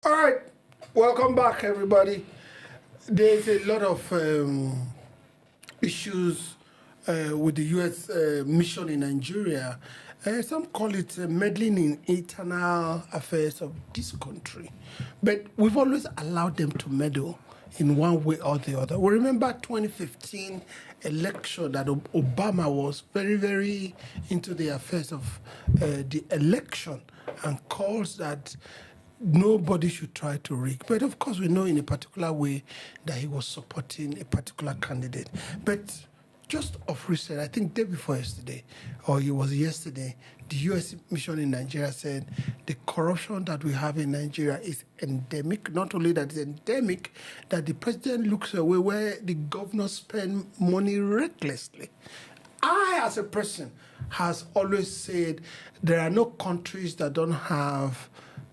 All right, welcome back, everybody. There's a lot of issues with the U.S. Mission in Nigeria. Some call it meddling in internal affairs of this country. But we've always allowed them to meddle in one way or the other. We remember 2015 election that Obama was very, very into the affairs of the election and calls that nobody should try to rig. But of course, we know in a particular way that he was supporting a particular candidate. But just of recent, I think day before yesterday, or it was yesterday, the U.S. mission in Nigeria said the corruption that we have in Nigeria is endemic. Not only that it's endemic, that the president looks away where the governors spend money recklessly. I, as a person, has always said there are no countries that don't have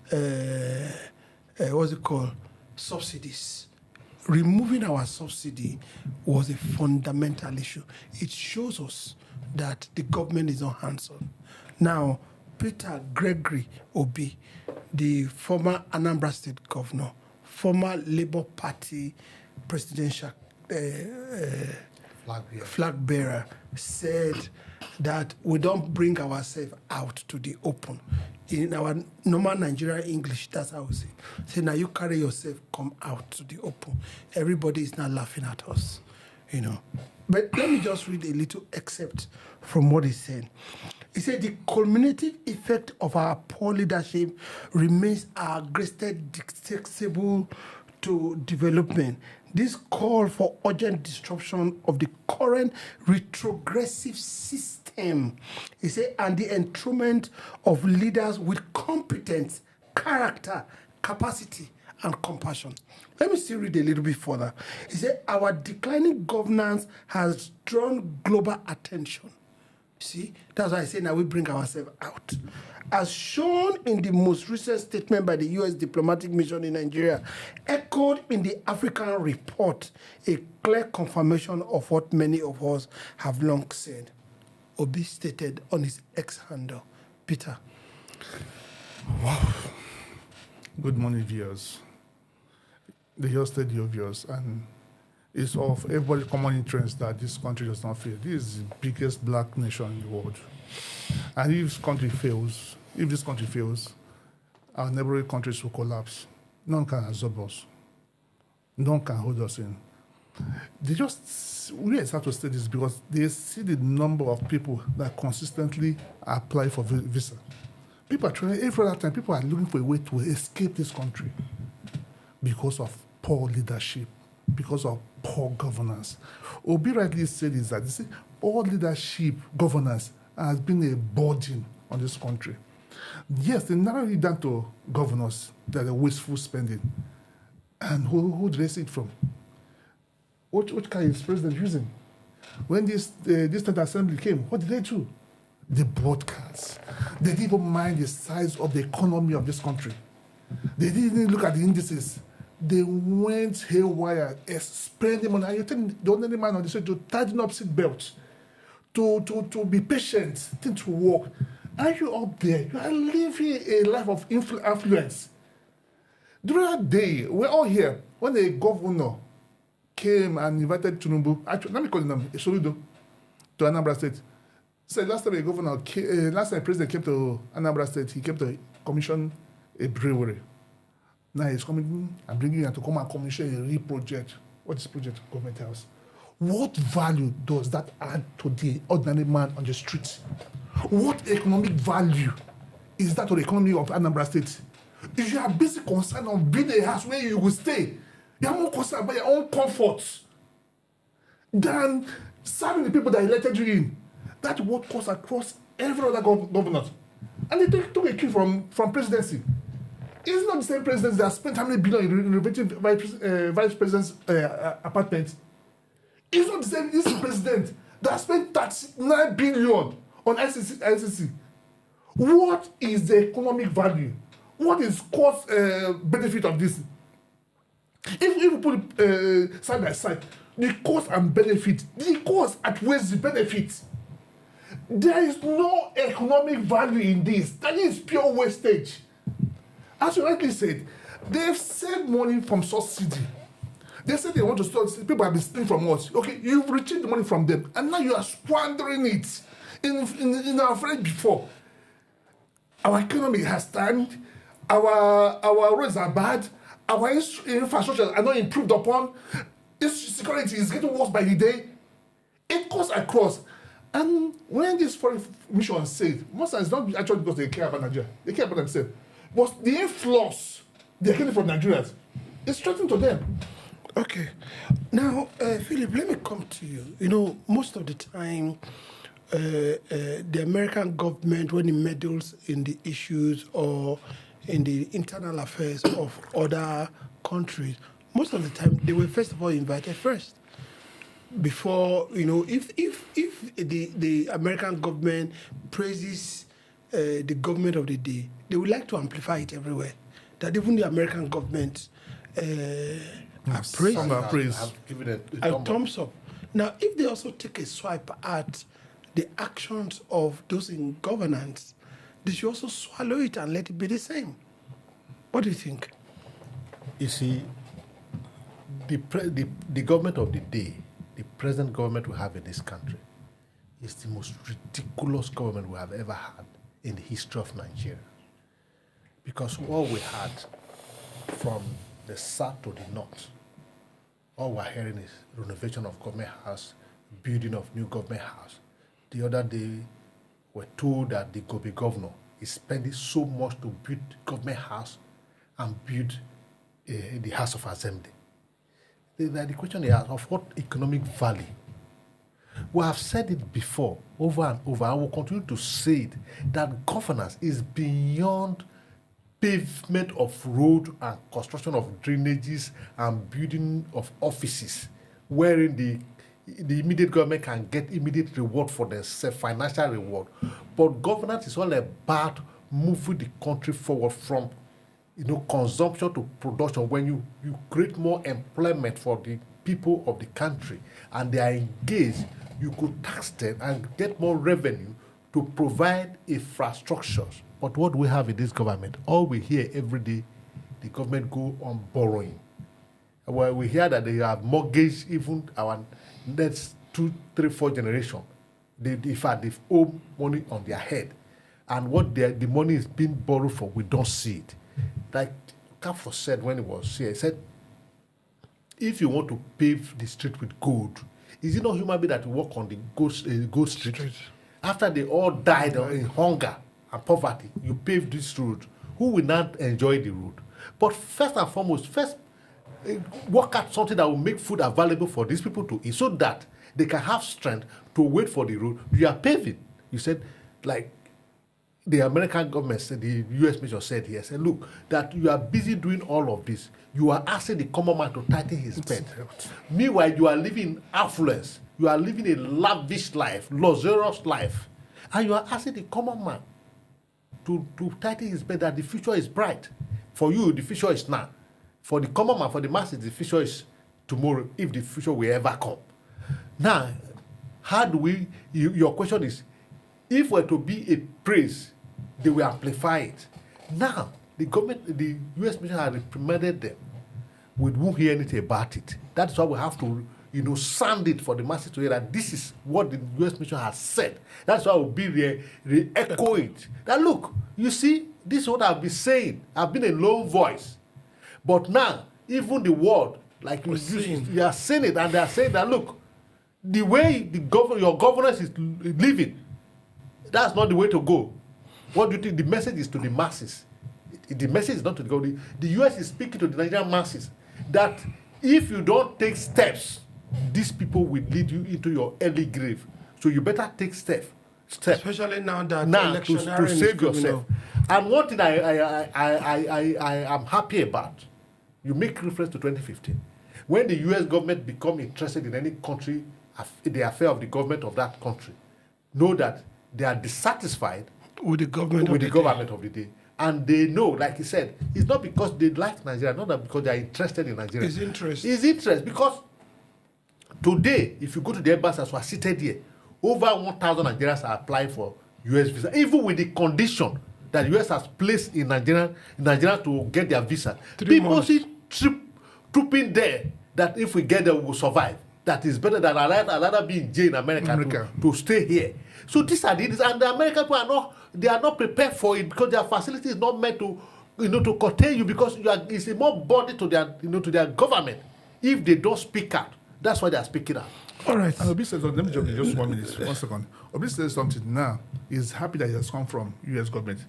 what's it called? Subsidies. Removing our subsidy was a fundamental issue. It shows us that the government is not hands-on. Now, Peter Gregory Obi, the former Anambra State governor, former Labour Party presidential flag bearer, said that we don't bring ourselves out to the open. In our normal Nigerian English, that's how we say. Say, now you carry yourself, come out to the open. Everybody is now laughing at us, you know. But let me just read a little excerpt from what he said. He said, the cumulative effect of our poor leadership remains our greatest detestable to development. This call for urgent disruption of the current retrogressive system. He said, and the enthronement of leaders with competence, character, capacity, and compassion. Let me still read a little bit further. He said, our declining governance has drawn global attention. See, that's why I say now we bring ourselves out. As shown in the most recent statement by the U.S. diplomatic mission in Nigeria, echoed in the African report, a clear confirmation of what many of us have long said. Obi stated on his X handle. Peter. Wow. Good morning, viewers. They just said the obvious, and it's of everybody's common interest that this country does not fail. This is the biggest black nation in the world. And if this country fails, our neighboring countries will collapse. None can absorb us. None can hold us in. We have to say this because they see the number of people that consistently apply for visa. People are trying, every other time, people are looking for a way to escape this country because of poor leadership, because of poor governance. Obi rightly said is that poor leadership governance has been a burden on this country. Yes, they narrow it down to governors that are wasteful spending. And who do they see it from? What kind is president using? When this state assembly came, what did they do? They bought cars. They didn't even mind the size of the economy of this country. They didn't even look at the indices. They went haywire, spending money. And you tell the ordinary man on the street to tighten up seat belts, to be patient, think to work. Are you up there? You are living a life of affluence. During that day, we're all here. When the governor came and invited Tinubu, actually, let me call him Soludo, to Anambra State. So last time the president came to Anambra State, he came to commission a brewery. Now he's coming and bringing him to come and commission a real project. What is project? Government house. What value does that add to the ordinary man on the street? What economic value is that to the economy of Anambra State? If you are busy concerned on building a house where you will stay, you are more concerned about your own comfort than serving the people that elected you in. That's what goes across every other governor. And they took a cue from presidency. It's not the same president that spent how many billion in renovating vice president's apartment. It's not the same this president that spent 39 billion on ICC. What is the economic value? What is cost benefit of this? If you put it side by side, the cost and benefit, the cost outweighs the benefit. There is no economic value in this. That is pure wastage. As you rightly said, They've saved money from subsidy. They said they want to start. People have been stealing from us. Okay, you've retrieved the money from them, and now you are squandering it in our friend before. Our economy has tanked. Our roads are bad. Our infrastructure are not improved upon. This security is getting worse by the day. It goes across. And when this foreign mission said, most times it's not actually because they care about Nigeria. They care about themselves. But the influx they're getting from Nigerians is threatening to them. Okay. Now, Philip, let me come to you. You know, most of the time, the American government, when it meddles in the issues or in the internal affairs of other countries, most of the time they were first of all invited first. Before, you know, if the American government praises the government of the day, they would like to amplify it everywhere. That even the American government have praised it. Have given it A thumbs up. Now, if they also take a swipe at the actions of those in governance, they should also swallow it and let it be the same. What do you think? You see, the government of the day, the present government we have in this country, is the most ridiculous government we have ever had in the history of Nigeria. Because all we had from the south to the north, all we're hearing is renovation of government house, building of new government house. The other day, we're told that the Gobi governor is spending so much to build government house and build the House of Assembly. The question is of what economic value? We have said it before, over and over. I will continue to say it, that governance is beyond pavement of road and construction of drainages and building of offices, wherein the immediate government can get immediate reward for themselves, financial reward. But governance is all about moving the country forward from consumption to production. When you create more employment for the people of the country and they are engaged, you could tax them and get more revenue to provide infrastructures. But what we have in this government, all we hear every day, the government go on borrowing. Well, we hear that they have mortgaged even our next 2, 3, 4 generations. They've owed money on their head. And what the money is being borrowed for, we don't see it. Like Kafo said when he was here, he said, if you want to pave the street with gold, is it not human being that walk on the gold street? After they all died in hunger and poverty, you pave this road. Who will not enjoy the road? But first and foremost, work out something that will make food available for these people to eat so that they can have strength to wait for the road. You are paving. You said, like the American government said, the U.S. mission said here, said, look, that you are busy doing all of this. You are asking the common man to tighten his belt. Meanwhile, you are living in affluence. You are living a lavish life, luxurious life. And you are asking the common man to tighten his belt, that the future is bright. For you, the future is now. For the common man, for the masses, the future is tomorrow, if the future will ever come. Now, how do we, your question is, if we're to be a praise, they will amplify it. Now, the government, the U.S. mission has reprimanded them. We won't hear anything about it. That's why we have to, sound it for the masses to hear that this is what the U.S. mission has said. That's why we'll be re-echo it. That look, you see, this is what I've been saying. I've been a lone voice. But now, even the world, like you are saying it, and they are saying that, look, the way your governance is living, that's not the way to go. What do you think? The message is to the masses. The message is not to the government. The U.S. is speaking to the Nigerian masses that if you don't take steps, these people will lead you into your early grave. So you better take steps. Especially now that to save yourself. And one thing I am happy about, you make reference to 2015. When the U.S. government become interested in any country, the affair of the government of that country, know that they are dissatisfied with the government of the day. And they know, like he said, it's not because they like Nigeria, not because they are interested in Nigeria. It's interest. It's interest because today, if you go to the embassy as we are seated here, over 1,000 Nigerians are applying for U.S. visa, even with the condition that US has placed in Nigeria to get their visa. 3 People months. see trooping there that if we get there, we will survive. That is better than I'd rather be in jail in America. To stay here. So these are these, and the American people are not prepared for it because their facility is not meant to, to contain you, because it's a more body to their government. If they don't speak out, that's why they are speaking out. All right. And Obi says, let me jump in just 1 minute, 1 second. Obi says something now. He's happy that it has come from U.S. government.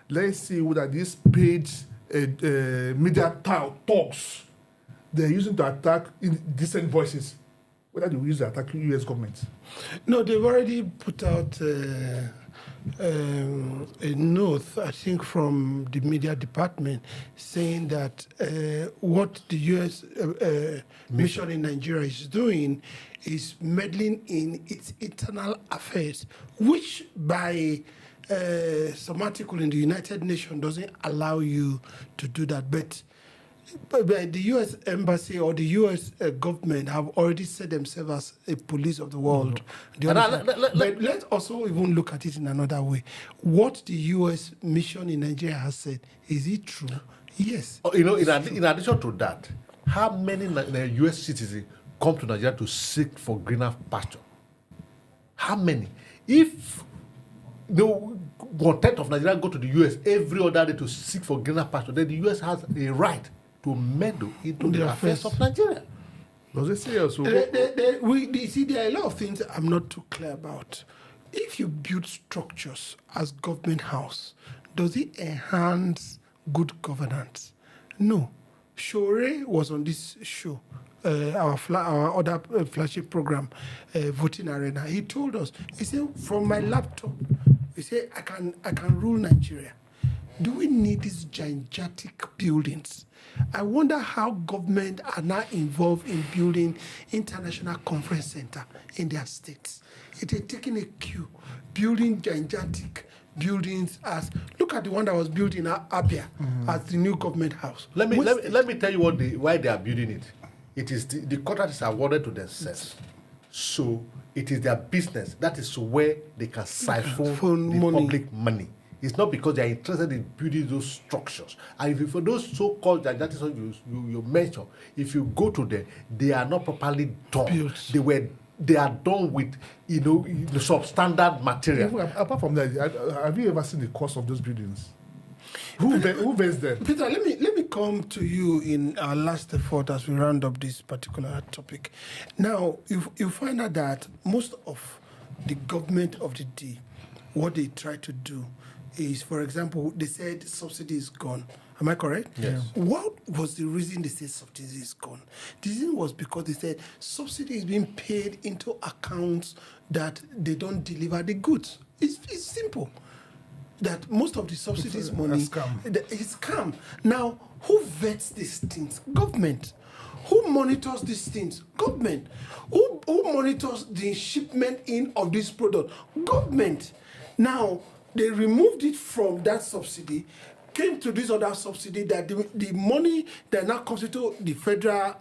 Let's see whether these paid media talks they're using to attack indecent voices, whether they will use to attack U.S. government. No, they've already put out a note, I think, from the media department saying that what the U.S. mission in Nigeria is doing is meddling in its internal affairs, which by some article in the United Nations doesn't allow you to do that. But the U.S. embassy or the U.S. government have already set themselves as a police of the world. But let's also even look at it in another way. What the U.S. mission in Nigeria has said, is it true? Yes. In addition to that, how many U.S. citizens come to Nigeria to seek for greener pasture? How many? If 1/10 of Nigeria go to the U.S. every other day to seek for greener pasture, then the U.S. has a right to meddle into the affairs of Nigeria. Does it say also? See, there are a lot of things I'm not too clear about. If you build structures as government house, does it enhance good governance? No. Shore was on this show, our other flagship program, Voting Arena. He told us, he said, from my laptop, he said, I can rule Nigeria. Do we need these gigantic buildings? I wonder how government are now involved in building international conference center in their states. It is taking a cue, building gigantic buildings as look at the one that was built in Abia as the new government house. Let me tell you why they are building it. It is the contract is awarded to themselves, so it is their business. That is where they can siphon the public money. It's not because they are interested in building those structures. And if for those so-called that is what you mentioned, if you go to them, they are not properly done. They are done with the substandard material. Apart from that, have you ever seen the cost of those buildings? Who bears them? Peter, let me come to you in our last effort as we round up this particular topic. Now, you find out that most of the government of the day, what they try to do is, for example, they said subsidy is gone. Am I correct? Yes. What was the reason they said subsidy is gone? The reason was because they said subsidy is being paid into accounts that they don't deliver the goods. It's simple. That most of the subsidies money is scam. Now, who vets these things? Government. Who monitors these things? Government. Who monitors the shipment in of this product? Government. Now, they removed it from that subsidy, came to this other subsidy that the money that now comes into the federal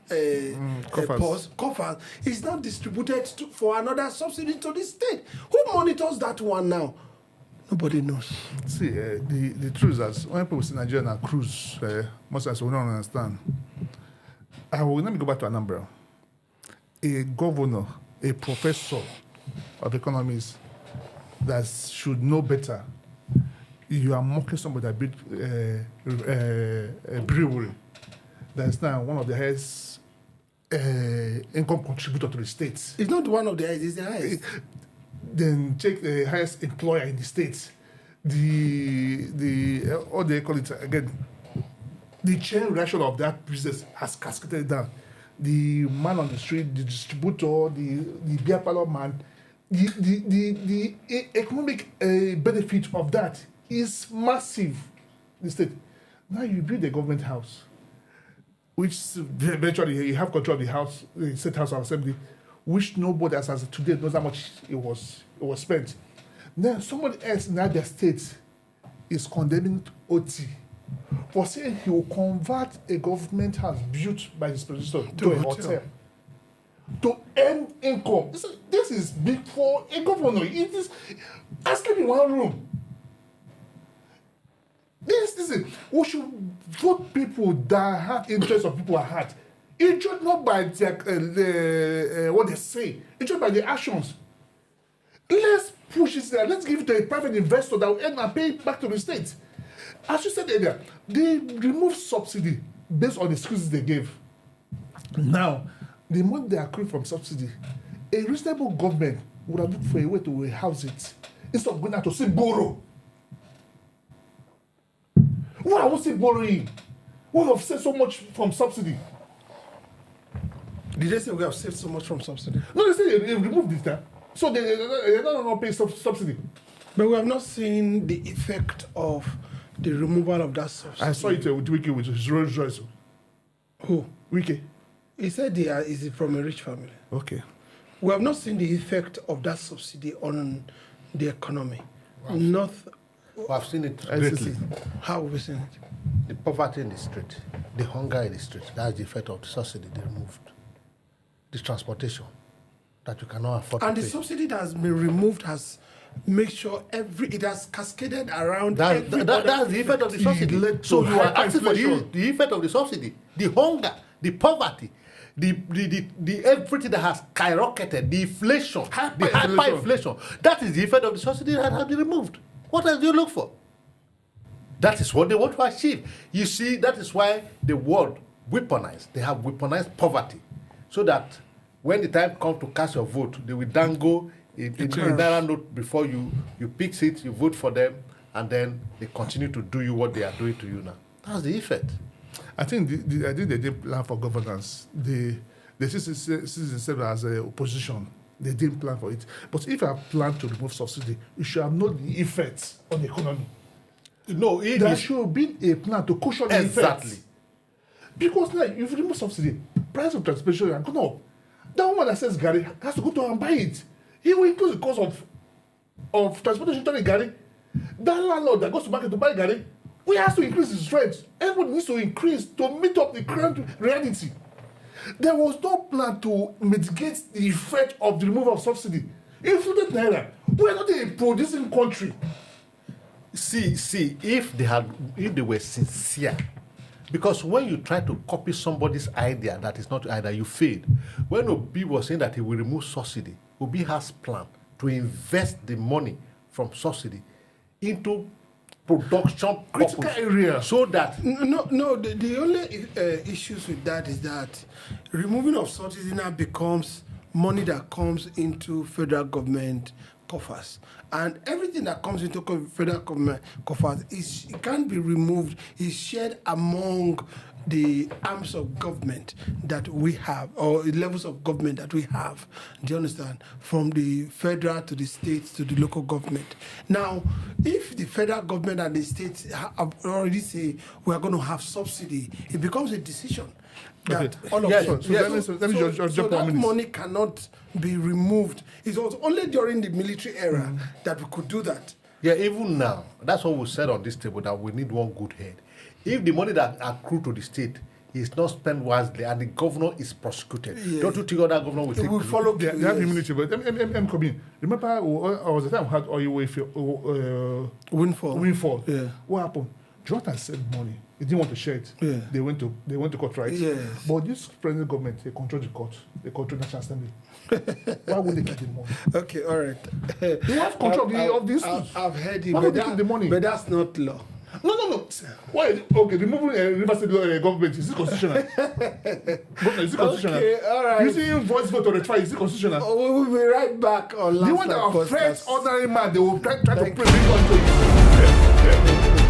coffers is now distributed for another subsidy to the state. Who monitors that one now? Nobody knows. See, the truth is, when people say Nigeria and cruise, most of us will not understand. Let me go back to Anambra. A governor, a professor of economics that should know better. You are mocking somebody that built a brewery that is now one of the highest income contributor to the states. It's not one of the highest, it's the highest. Then take the highest employer in the states. What they call it again, the chain reaction of that business has cascaded down. The man on the street, the distributor, the beer parlor man, the economic benefit of that is massive. The state. Now you build a government house, which eventually you have control of the house, the state house of assembly, which nobody as of today knows how much it was spent. Then somebody else in other states is condemning OT for saying he will convert a government house built by his predecessor to a hotel to earn income. This is big for a governor. It is asking in one room. Listen, we should vote people that have interests of people at heart. It's just not by what they say. It's just by the actions. Let's push it there. Let's give it to a private investor that will end and pay it back to the state. As you said earlier, they removed subsidy based on the excuses they gave. Now, the money they accrue from subsidy, a reasonable government would have looked for a way to house it instead of going out to say borrow. Why are we still borrowing? We have saved so much from subsidy. Did they say we have saved so much from subsidy? No, they say they removed it. So they're not paying subsidy. But we have not seen the effect of the removal of that subsidy. I saw it with Wiki with his Rolls Royce. Who? Wiki. He said they are is from a rich family. Okay. We have not seen the effect of that subsidy on the economy. Not. I've seen it I greatly. see. How have we seen it? The poverty in the street, the hunger in the street, that's the effect of the subsidy they removed. The transportation that you cannot afford And to the pay. subsidy that has been removed has made sure it has cascaded around That's the effect of the subsidy. led So to you are asking for hyperinflation. the effect of the subsidy, the hunger, the poverty, the everything that has skyrocketed, the inflation, the hyperinflation. That is the effect of the subsidy that has been removed. What else do you look for? That is what they want to achieve. You see, that is why the world weaponized. They have weaponized poverty, so that when the time comes to cast your vote, they will dangle a naira note before you pick it, you vote for them, and then they continue to do you what they are doing to you now. That's the effect. I think I think they didn't plan for governance. They see themselves as a opposition. They didn't plan for it. But if I plan to remove subsidy, you should have known the effects on the economy. No, it There is should have been a plan to cushion the exactly. effects. Because now, if you remove subsidy, price of transportation has gone up. That woman that sells Gary has to go to and buy it. He will increase the cost of transportation to the Gary. That landlord that goes to market to buy Gary, we have to increase his rent. Everybody needs to increase to meet up the current reality. There was no plan to mitigate the effect of the removal of subsidy. Inflated naira. We are not a producing country. See, if they were sincere, because when you try to copy somebody's idea that is not your idea, you failed. When Obi was saying that he will remove subsidy, Obi has planned to invest the money from subsidy into production Critical purpose, area. so that No. The only issues with that is that removing of subsidy now becomes money that comes into federal government coffers, and everything that comes into federal government coffers it can't be removed. It's shared among the arms of government that we have, or levels of government that we have. Do you understand? From the federal to the states to the local government. Now, if the federal government and the states have already say we are going to have subsidy, it becomes a decision that all of Yes, them. so let me just jump that 1 minute. money cannot be removed. It was only during the military era that we could do that. yeah, even now, that's what we said on this table, that we need one good head. If the money that accrued to the state is not spent wisely and the governor is prosecuted, Yeah. don't you think other governor will It take will the- follow. They have yes. immunity, but come in. Remember, I was the time we had oil windfall. Yeah. What happened? Jonathan sent money. He didn't want to share it. Yeah. They went to court, right? Yes. But this present government, they control the court. They control National Assembly. Why would they keep the money? Okay, all right. They have control of this. I've heard it, Why but, would they keep the money? but that's not law. No. Why? Okay, removing River State government is it constitutional? Governor, is it constitutional? Okay, all right. Using voice vote to rectify is it constitutional? Oh, we'll be right back on The Last one that Night affects Podcast. ordinary man, they will try to Thank bring us to you.